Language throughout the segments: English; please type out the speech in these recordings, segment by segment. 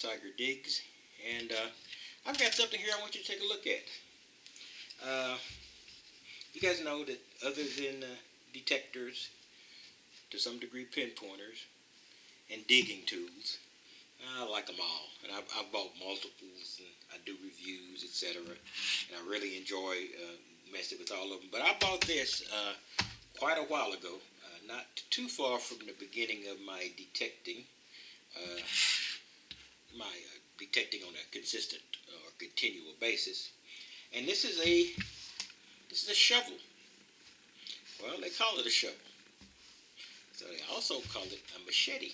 Tiger Digs, and I've got something here I want you to take a look at. You guys know that other than detectors, to some degree pinpointers, and digging tools, I like them all, and I've bought multiples, and I do reviews, etc., and I really enjoy messing with all of them. But I bought this quite a while ago, not too far from the beginning of my detecting, detecting on a consistent or continual basis. And this is a shovel. Well, they call it a shovel. So they also call it a machete.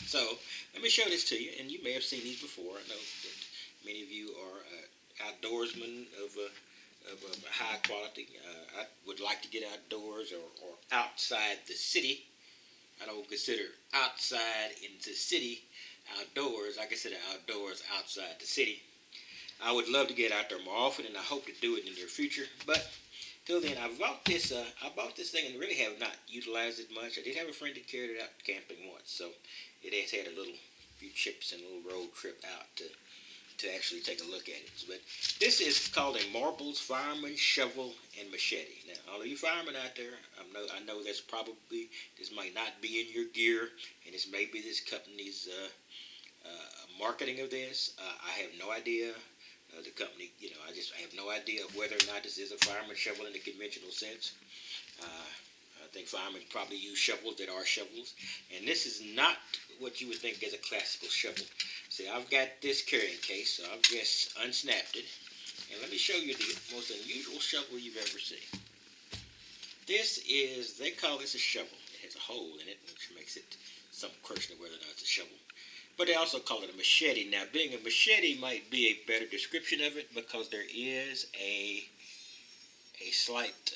So let me show this to you, and you may have seen these before. I know that many of you are outdoorsmen of high quality. I would like to get outdoors or outside the city. I don't consider outside in the city outdoors. I consider outdoors outside the city. I would love to get out there more often, and I hope to do it in the near future. But till then, I bought this thing and really have not utilized it much. I did have a friend that carried it out camping once, so it has had a few trips and a little road trip out to actually take a look at it. But this is called a Marbles Fireman Shovel and Machete. Now, all of you firemen out there, I know this might not be in your gear, and this may be this company's marketing of this. I have no idea. The company, I have no idea of whether or not this is a fireman shovel in the conventional sense. I think firemen probably use shovels that are shovels, and this is not what you would think is a classical shovel. See, I've got this carrying case, so I've just unsnapped it, and let me show you the most unusual shovel you've ever seen. They call this a shovel. It has a hole in it, which makes it some question of whether or not it's a shovel. But they also call it a machete. Now, being a machete might be a better description of it because there is a slight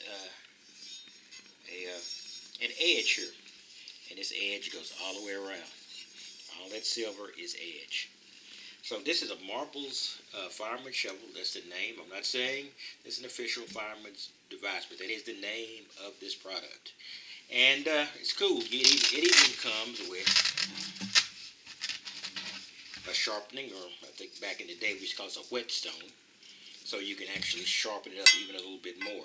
an edge here, and this edge goes all the way around. All that silver is edge. So this is a Marbles Fireman Shovel. That's the name. I'm not saying it's an official fireman's device, but that is the name of this product. And it's cool. It even comes with a sharpening, or I think back in the day we used to call it a whetstone, so you can actually sharpen it up even a little bit more.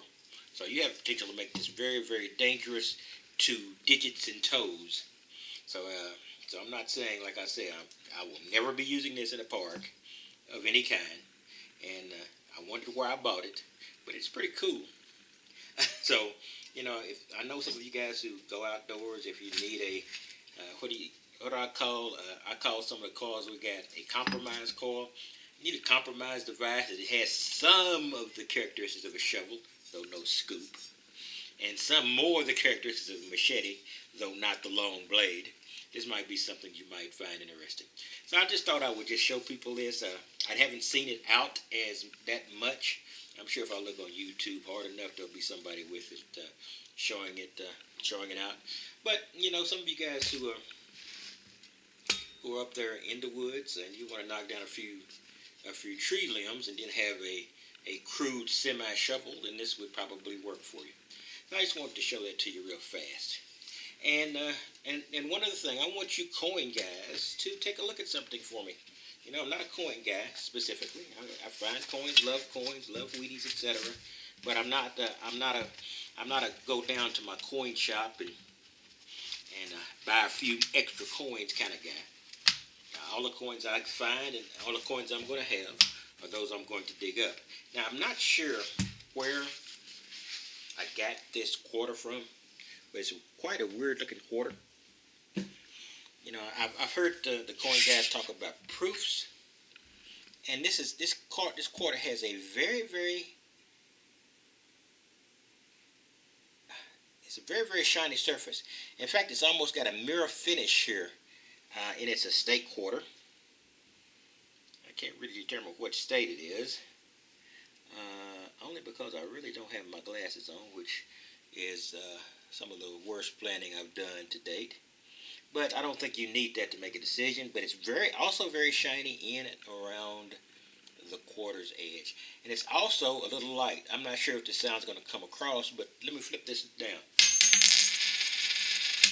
So you have the potential to make this very, very dangerous to digits and toes. So I'm not saying, like I said, I will never be using this in a park of any kind, and I wondered where I bought it, but it's pretty cool. So, if I know some of you guys who go outdoors, if you need what do I call? I call some of the coils we got a compromise coil. You need a compromise device that has some of the characteristics of a shovel, though no scoop, and some more of the characteristics of a machete, though not the long blade. This might be something you might find interesting. So I just thought I would just show people this. I haven't seen it out as that much. I'm sure if I look on YouTube hard enough, there'll be somebody with it showing it out. But some of you guys who are up there in the woods and you want to knock down a few tree limbs and then have a crude semi-shovel, then this would probably work for you. So I just wanted to show that to you real fast. And one other thing, I want you coin guys to take a look at something for me. I'm not a coin guy specifically. I find coins, love Wheaties, etc. But I'm not a go down to my coin shop and buy a few extra coins kind of guy. All the coins I find and all the coins I'm going to have are those I'm going to dig up. Now, I'm not sure where I got this quarter from, but it's quite a weird looking quarter. I've heard the coin guys talk about proofs, and this quarter has a very, very very, very shiny surface. In fact, it's almost got a mirror finish here, and it's a state quarter. I can't really determine what state it is, only because I really don't have my glasses on, which is some of the worst planning I've done to date. But I don't think you need that to make a decision. But it's also very shiny in and around the quarter's edge. And it's also a little light. I'm not sure if the sound's going to come across, but let me flip this down.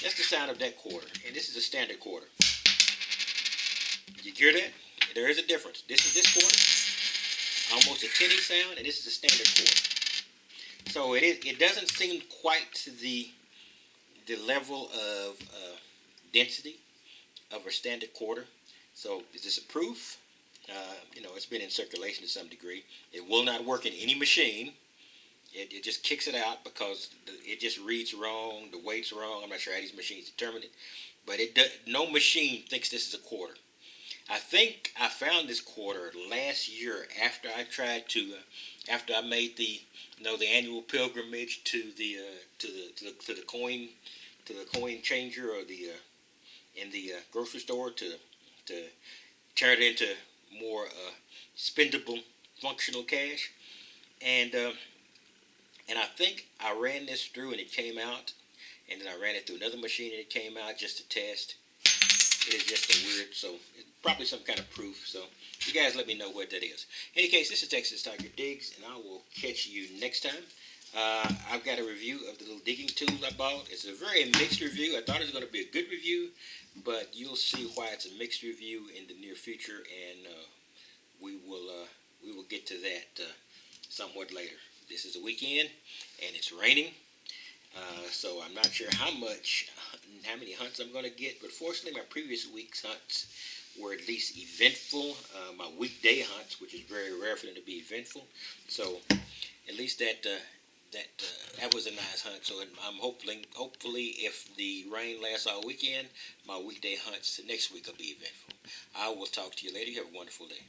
That's the sound of that quarter. And this is a standard quarter. You hear that? there is a difference. This is this quarter, almost a tinny sound, and this is a standard quarter. So it doesn't seem quite to the level of density of a standard quarter. So is this a proof? It's been in circulation to some degree. It will not work in any machine. It just kicks it out because it just reads wrong. The weight's wrong. I'm not sure how these machines determine it, but no machine thinks this is a quarter. I think I found this quarter last year after I made the annual pilgrimage to the coin changer or in the grocery store to turn it into more spendable functional cash, and I think I ran this through and it came out, and then I ran it through another machine and it came out just to test. It is just a weird, so it's probably some kind of proof. So you guys let me know what that is. In any case, this is Texas Tiger Digs, and I will catch you next time. I've got a review of the little digging tool I bought. It's a very mixed review. I thought it was going to be a good review, but you'll see why it's a mixed review in the near future, and we will get to that somewhat later. This is a weekend, and it's raining, so I'm not sure how many hunts I'm going to get, but fortunately my previous week's hunts were at least eventful. My weekday hunts, which is very rare for them to be eventful, so at least that was a nice hunt. So I'm hopefully if the rain lasts all weekend, my weekday hunts next week will be eventful. I will talk to you later. You have a wonderful day.